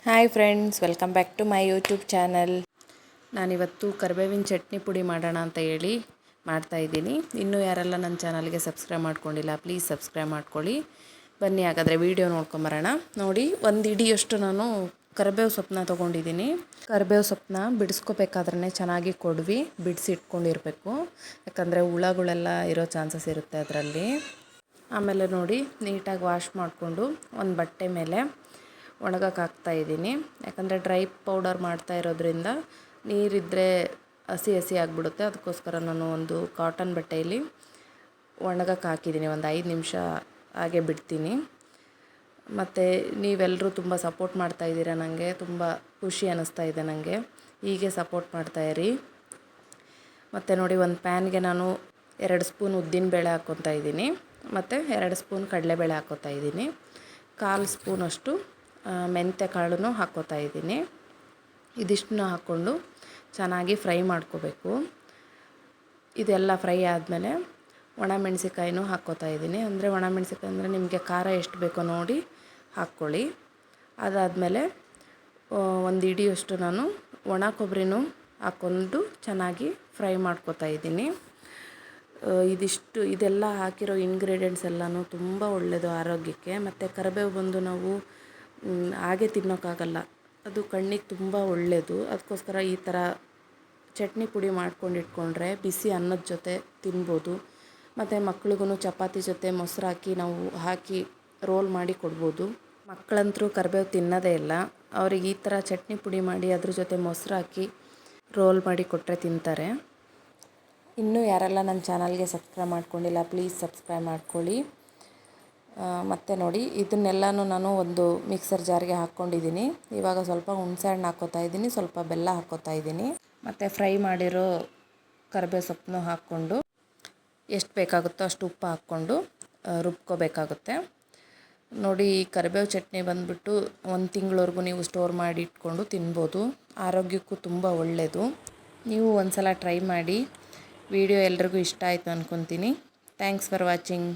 Hi friends, welcome back to my YouTube channel. ನಾನಿವತ್ತು ಕರಿಬೇವಿನ ಚಟ್ನಿ ಪುಡಿ ಮಾಡೋಣ ಅಂತ ಹೇಳಿ ಮಾಡ್ತಾಯಿದ್ದೀನಿ. ಇನ್ನೂ ಯಾರೆಲ್ಲ ನನ್ನ ಚಾನಲ್ಗೆ ಸಬ್ಸ್ಕ್ರೈಬ್ ಮಾಡ್ಕೊಂಡಿಲ್ಲ, ಪ್ಲೀಸ್ ಸಬ್ಸ್ಕ್ರೈಬ್ ಮಾಡ್ಕೊಳ್ಳಿ. ಬನ್ನಿ ಹಾಗಾದರೆ ವೀಡಿಯೋ ನೋಡ್ಕೊಂಬರೋಣ. ನೋಡಿ, ಒಂದು ಇಡಿಯಷ್ಟು ನಾನು ಕರಿಬೇವು ಸೊಪ್ಪನ್ನ ತೊಗೊಂಡಿದ್ದೀನಿ. ಕರಿಬೇವು ಸೊಪ್ಪನ್ನ ಬಿಡಿಸ್ಕೋಬೇಕಾದ್ರೆ ಚೆನ್ನಾಗಿ ಕೊಡ್ವಿ ಬಿಡಿಸಿಟ್ಕೊಂಡಿರಬೇಕು, ಯಾಕಂದರೆ ಹುಳಗಳೆಲ್ಲ ಇರೋ ಚಾನ್ಸಸ್ ಇರುತ್ತೆ ಅದರಲ್ಲಿ. ಆಮೇಲೆ ನೋಡಿ, ನೀಟಾಗಿ ವಾಶ್ ಮಾಡಿಕೊಂಡು ಒಂದು ಬಟ್ಟೆ ಮೇಲೆ ಒಣಗಕ್ಕೆ ಹಾಕ್ತಾಯಿದ್ದೀನಿ. ಯಾಕಂದರೆ ಡ್ರೈ ಪೌಡರ್ ಮಾಡ್ತಾ ಇರೋದ್ರಿಂದ ನೀರಿದ್ದರೆ ಹಸಿ ಹಸಿ ಆಗಿಬಿಡುತ್ತೆ. ಅದಕ್ಕೋಸ್ಕರ ನಾನು ಒಂದು ಕಾಟನ್ ಬಟ್ಟೆಯಲ್ಲಿ ಒಣಗಕ್ಕೆ ಹಾಕಿದ್ದೀನಿ. ಒಂದು 5 ನಿಮಿಷ ಹಾಗೆ ಬಿಡ್ತೀನಿ. ಮತ್ತು ನೀವೆಲ್ಲರೂ ತುಂಬ ಸಪೋರ್ಟ್ ಮಾಡ್ತಾಯಿದ್ದೀರ, ನನಗೆ ತುಂಬ ಖುಷಿ ಅನ್ನಿಸ್ತಾ ಇದೆ. ನನಗೆ ಹೀಗೆ ಸಪೋರ್ಟ್ ಮಾಡ್ತಾಯಿರಿ. ಮತ್ತು ನೋಡಿ, ಒಂದು ಪ್ಯಾನ್ಗೆ ನಾನು 2 ಸ್ಪೂನ್ ಉದ್ದಿನಬೇಳೆ ಹಾಕ್ಕೊತಾ ಇದ್ದೀನಿ, ಮತ್ತು 2 ಸ್ಪೂನ್ ಕಡಲೆಬೇಳೆ ಹಾಕ್ಕೊತಾ ಇದ್ದೀನಿ. 1/4 ಸ್ಪೂನಷ್ಟು ಮೆಂತ್ಯ ಕಾಳನ್ನು ಹಾಕ್ಕೊತಾ ಇದ್ದೀನಿ. ಇದಿಷ್ಟನ್ನ ಹಾಕ್ಕೊಂಡು ಚೆನ್ನಾಗಿ ಫ್ರೈ ಮಾಡ್ಕೋಬೇಕು. ಇದೆಲ್ಲ ಫ್ರೈ ಆದಮೇಲೆ ಒಣಮೆಣ್ಸಿಕಾಯಿನೂ ಹಾಕ್ಕೊತಾ ಇದ್ದೀನಿ. ಅಂದರೆ ಒಣಮೆಣ್ಸಿಕಾಯಿ ಅಂದರೆ ನಿಮಗೆ ಖಾರ ಎಷ್ಟು ಬೇಕೋ ನೋಡಿ ಹಾಕ್ಕೊಳ್ಳಿ. ಅದಾದಮೇಲೆ ಒಂದು ಇಡಿಯಷ್ಟು ನಾನು ಒಣ ಕೊಬ್ಬರಿನೂ ಹಾಕ್ಕೊಂಡು ಚೆನ್ನಾಗಿ ಫ್ರೈ ಮಾಡ್ಕೊತಾ ಇದ್ದೀನಿ. ಇದೆಲ್ಲ ಹಾಕಿರೋ ಇಂಗ್ರೀಡಿಯೆಂಟ್ಸ್ ಎಲ್ಲನೂ ತುಂಬ ಒಳ್ಳೆಯದು ಆರೋಗ್ಯಕ್ಕೆ. ಮತ್ತು ಕರಿಬೇವು ಬಂದು ನಾವು ಹಾಗೆ ತಿನ್ನೋಕ್ಕಾಗಲ್ಲ, ಅದು ಕಣ್ಣಿಗೆ ತುಂಬ ಒಳ್ಳೆಯದು. ಅದಕ್ಕೋಸ್ಕರ ಈ ಥರ ಚಟ್ನಿ ಪುಡಿ ಮಾಡ್ಕೊಂಡು ಇಟ್ಕೊಂಡ್ರೆ ಬಿಸಿ ಅನ್ನದ ಜೊತೆ ತಿನ್ಬೋದು. ಮತ್ತು ಮಕ್ಳಿಗೂ ಚಪಾತಿ ಜೊತೆ ಮೊಸರು ಹಾಕಿ ನಾವು ಹಾಕಿ ರೋಲ್ ಮಾಡಿ ಕೊಡ್ಬೋದು. ಮಕ್ಕಳಂತರೂ ಕರಿಬೇವು ತಿನ್ನೋದೇ ಇಲ್ಲ, ಅವ್ರಿಗೆ ಈ ಥರ ಚಟ್ನಿ ಪುಡಿ ಮಾಡಿ ಅದ್ರ ಜೊತೆ ಮೊಸರು ಹಾಕಿ ರೋಲ್ ಮಾಡಿ ಕೊಟ್ಟರೆ ತಿಂತಾರೆ. ಇನ್ನೂ ಯಾರೆಲ್ಲ ನನ್ನ ಚಾನಲ್ಗೆ ಸಬ್ಸ್ಕ್ರೈಬ್ ಮಾಡ್ಕೊಂಡಿಲ್ಲ, ಪ್ಲೀಸ್ ಸಬ್ಸ್ಕ್ರೈಬ್ ಮಾಡ್ಕೊಳ್ಳಿ. ಮತ್ತು ನೋಡಿ, ಇದನ್ನೆಲ್ಲನೂ ನಾನು ಒಂದು ಮಿಕ್ಸರ್ ಜಾರ್ಗೆ ಹಾಕ್ಕೊಂಡಿದ್ದೀನಿ. ಇವಾಗ ಸ್ವಲ್ಪ ಹುಣಸೆ ಹಣ್ಣು ಹಾಕ್ಕೊತಾ ಇದ್ದೀನಿ, ಸ್ವಲ್ಪ ಬೆಲ್ಲ ಹಾಕ್ಕೊತಾ ಇದ್ದೀನಿ. ಮತ್ತು ಫ್ರೈ ಮಾಡಿರೋ ಕರಿಬೇವು ಸೊಪ್ಪನ್ನು ಹಾಕ್ಕೊಂಡು ಎಷ್ಟು ಬೇಕಾಗುತ್ತೋ ಅಷ್ಟು ಉಪ್ಪು ಹಾಕ್ಕೊಂಡು ರುಬ್ಕೋಬೇಕಾಗುತ್ತೆ. ನೋಡಿ, ಈ ಕರಿಬೇವು ಚಟ್ನಿ ಬಂದುಬಿಟ್ಟು 1 ತಿಂಗಳವರೆಗೂ ನೀವು ಸ್ಟೋರ್ ಮಾಡಿ ಇಟ್ಕೊಂಡು ತಿನ್ಬೋದು. ಆರೋಗ್ಯಕ್ಕೂ ತುಂಬ ಒಳ್ಳೆಯದು. ನೀವು ಒಂದು ಸಲ ಟ್ರೈ ಮಾಡಿ. ವಿಡಿಯೋ ಎಲ್ರಿಗೂ ಇಷ್ಟ ಆಯಿತು ಅಂದ್ಕೊತೀನಿ. Thanks for watching.